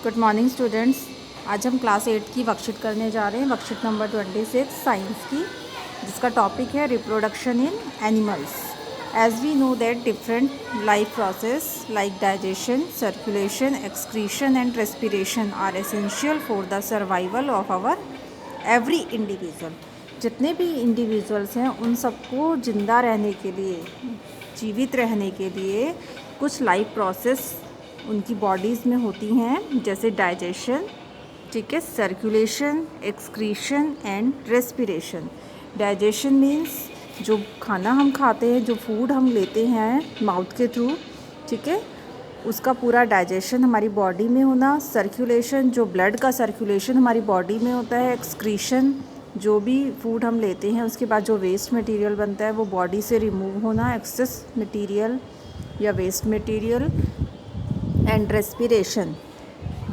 Good morning students. आज हम class 8 की वर्कशीट करने जा रहे हैं, वर्कशीट नंबर 26 साइंस की, जिसका टॉपिक है reproduction in animals. As we know that different life process like digestion, circulation, excretion and respiration are essential for the survival of our every individual. जितने भी इंडिविजुअल्स हैं उन सबको ज़िंदा रहने के लिए, जीवित रहने के लिए कुछ लाइफ प्रोसेस उनकी बॉडीज़ में होती हैं, जैसे डाइजेशन, ठीक है, circulation, excretion and respiration. Digestion means जो खाना हम खाते हैं, जो फूड हम लेते हैं माउथ के थ्रू, ठीक है, उसका पूरा डाइजेशन हमारी बॉडी में होना। सर्कुलेशन, जो ब्लड का सर्कुलेशन हमारी बॉडी में होता है। एक्सक्रीशन, जो भी फूड हम लेते हैं उसके बाद जो वेस्ट मटेरियल बनता है वो बॉडी से रिमूव होना, एक्सेस मटेरियल या वेस्ट मटेरियल। एंड रेस्पिरेशन,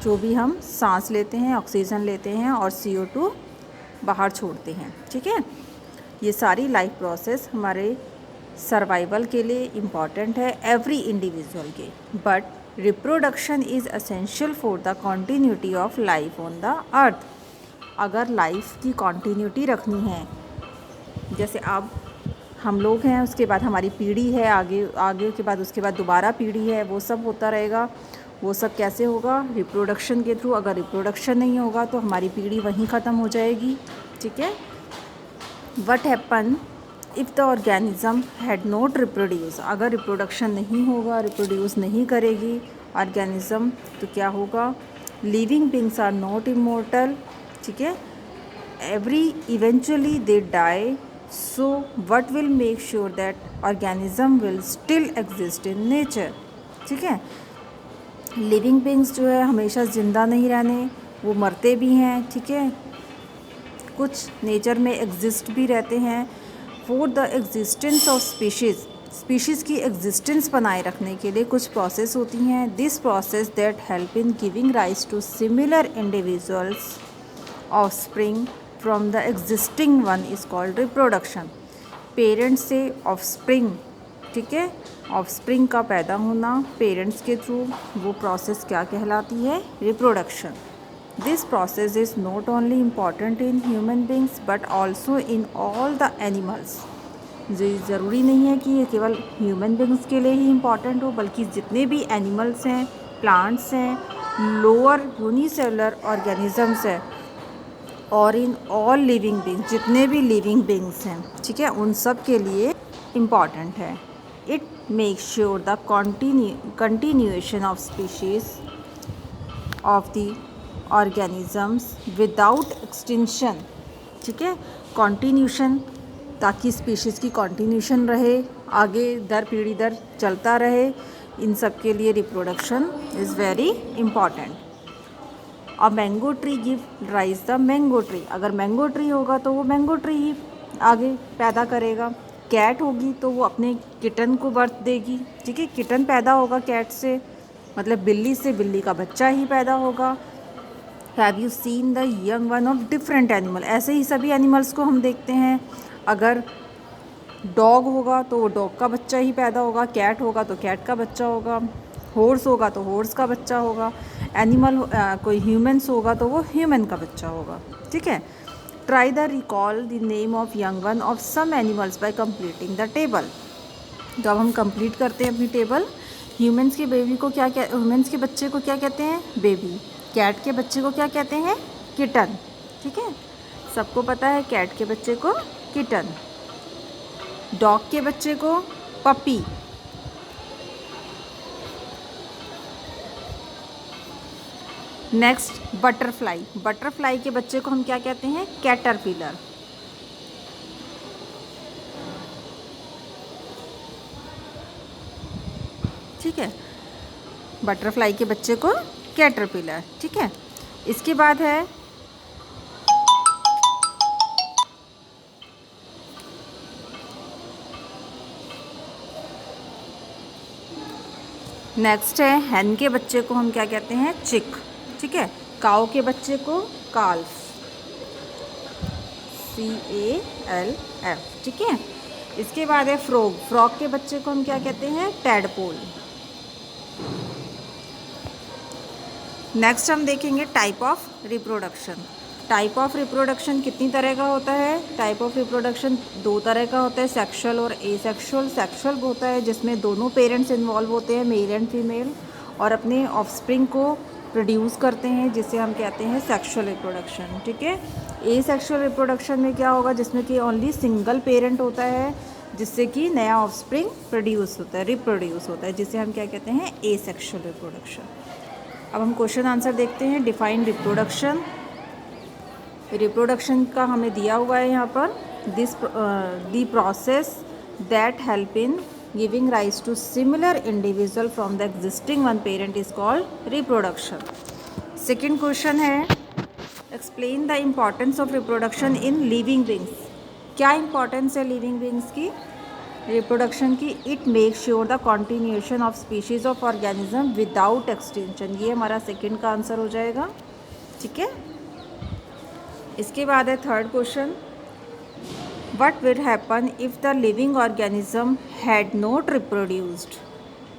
जो भी हम सांस लेते हैं, ऑक्सीजन लेते हैं और CO2 बाहर छोड़ते हैं, ठीक है। ये सारी लाइफ प्रोसेस हमारे सर्वाइवल के लिए इम्पॉर्टेंट है, एवरी इंडिविजुअल के। But reproduction is essential for the continuity of life on the earth. अगर लाइफ की कॉन्टीन्यूटी रखनी है, जैसे अब हम लोग हैं, उसके बाद हमारी पीढ़ी है, आगे के बाद उसके बाद दोबारा पीढ़ी है, वो सब होता रहेगा। वो सब कैसे होगा? रिप्रोडक्शन के थ्रू। अगर रिप्रोडक्शन नहीं होगा तो हमारी पीढ़ी वहीं ख़त्म हो जाएगी, ठीक है। What happen if the organism had not reproduce. अगर रिप्रोडक्शन नहीं होगा, रिप्रोड्यूस नहीं करेगी ऑर्गेनिज्म, तो क्या होगा? Living beings are not immortal, ठीक है, every eventually they die. So what will make sure that organism will still exist in nature? ठीक है, लिविंग बींग्स जो है हमेशा ज़िंदा नहीं रहने, वो मरते भी हैं, ठीक है, कुछ नेचर में एग्जिस्ट भी रहते हैं। For the existence of species की एग्जिस्टेंस बनाए रखने के लिए कुछ प्रोसेस होती हैं। This process that help in giving rise to similar individuals offspring from the existing one is called reproduction. Parents से ऑफस्प्रिंग, ठीक है, ऑफस्प्रिंग का पैदा होना पेरेंट्स के थ्रू, वो प्रोसेस क्या कहलाती है? Reproduction. This process is not only important in human beings but also in all the animals. ज़रूरी नहीं है कि ये केवल ह्यूमन बींग्स के लिए ही इम्पॉर्टेंट हो, बल्कि जितने भी एनिमल्स हैं, प्लांट्स हैं, लोअर यूनिसेलुलर ऑर्गेनिजम्स हैं, और इन ऑल लिविंग बींग्स, जितने भी लिविंग बींग्स हैं, ठीक है, उन सब के लिए इम्पॉर्टेंट है। It make sure the continuation of species of the organisms without extinction, ठीक है, कॉन्टिन्यूशन, ताकि स्पीशीज़ की कॉन्टिन्यूशन रहे, आगे दर पीढ़ी दर चलता रहे। इन सब के लिए reproduction is very important. A mango tree give rise the mango tree. अगर मैंगो ट्री होगा तो वो मैंगो ट्री ही आगे पैदा करेगा। कैट होगी तो वो अपने किटन को बर्थ देगी, ठीक है, किटन पैदा होगा कैट से, मतलब बिल्ली से बिल्ली का बच्चा ही पैदा होगा। Have you seen the young one of different animal. ऐसे ही सभी एनिमल्स को हम देखते हैं। अगर डॉग होगा तो वो डॉग का बच्चा ही पैदा होगा, कैट होगा तो कैट का बच्चा होगा, हॉर्स होगा तो हॉर्स का बच्चा होगा, एनिमल कोई ह्यूमन्स होगा तो वो ह्यूमन का बच्चा होगा, ठीक है। Try the recall the name of young one of some animals by completing the table. तो अब हम कंप्लीट करते हैं अपनी टेबल। ह्यूमन्स के बेबी को क्या ह्यूमन्स के बच्चे को क्या कहते हैं? बेबी। कैट के बच्चे को क्या कहते हैं? किटन, ठीक है, सबको पता है कैट के बच्चे को किटन, डॉग के बच्चे को पपी, नेक्स्ट बटरफ्लाई। बटरफ्लाई के बच्चे को हम क्या कहते हैं? कैटरपिलर, ठीक है, बटरफ्लाई के बच्चे को कैटरपिलर, ठीक है। इसके बाद है नेक्स्ट है हैन के बच्चे को हम क्या कहते हैं? चिक, ठीक है, काऊ के बच्चे को काल्फ, CALF, ठीक है। इसके बाद है फ्रॉग। फ्रॉग के बच्चे को हम क्या कहते हैं? टैडपोल। नेक्स्ट हम देखेंगे type of reproduction. Type of reproduction कितनी तरह का होता है? टाइप ऑफ रिप्रोडक्शन 2 तरह का होता है, सेक्शुअल और एसेक्शुअल। सेक्शुअल होता है जिसमें दोनों पेरेंट्स इन्वॉल्व होते हैं, मेल एंड फीमेल, और अपने ऑफस्प्रिंग को प्रोड्यूस करते हैं, जिसे हम कहते हैं सेक्शुअल रिप्रोडक्शन। ठीक है। एसेक्शुअल रिप्रोडक्शन में क्या होगा? जिसमें कि ओनली सिंगल पेरेंट होता है, जिससे कि नया ऑफस्प्रिंग प्रोड्यूस होता है, रिप्रोड्यूस होता है, जिसे हम क्या कहते हैं? Asexual reproduction. अब हम क्वेश्चन आंसर देखते हैं। Define reproduction. रिप्रोडक्शन का हमें दिया हुआ है यहाँ पर, the process that help in giving rise to similar individual from the existing one parent is called reproduction. Second question है, explain the importance of reproduction in living beings. क्या importance है लिविंग बींग्स की रिप्रोडक्शन की? It make sure the continuation of species of organism without extension. ये हमारा second का answer हो जाएगा। ठीक है। इसके बाद है third question, what will happen if the living organism had not reproduced.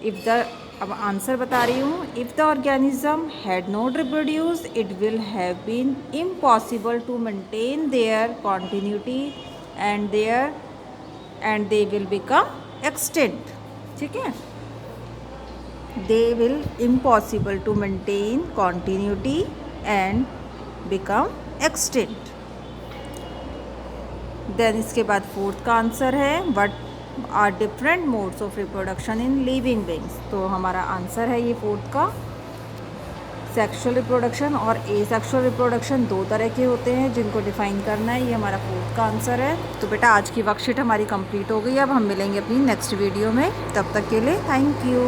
If the, अब आंसर बता रही हूँ, if the organism had not reproduced it will have been impossible to maintain their continuity and they will become extinct. ठीक है। They will impossible to maintain continuity and become extinct. Then इसके बाद fourth का answer है, what are different modes of reproduction in living beings. तो हमारा answer है ये फोर्थ का, सेक्सुअल रिप्रोडक्शन और एसेक्सुअल रिप्रोडक्शन 2 तरह के होते हैं, जिनको डिफाइन करना है। ये हमारा फोर्थ का आंसर है। तो बेटा आज की वर्कशीट हमारी कंप्लीट हो गई। अब हम मिलेंगे अपनी नेक्स्ट वीडियो में, तब तक के लिए थैंक यू।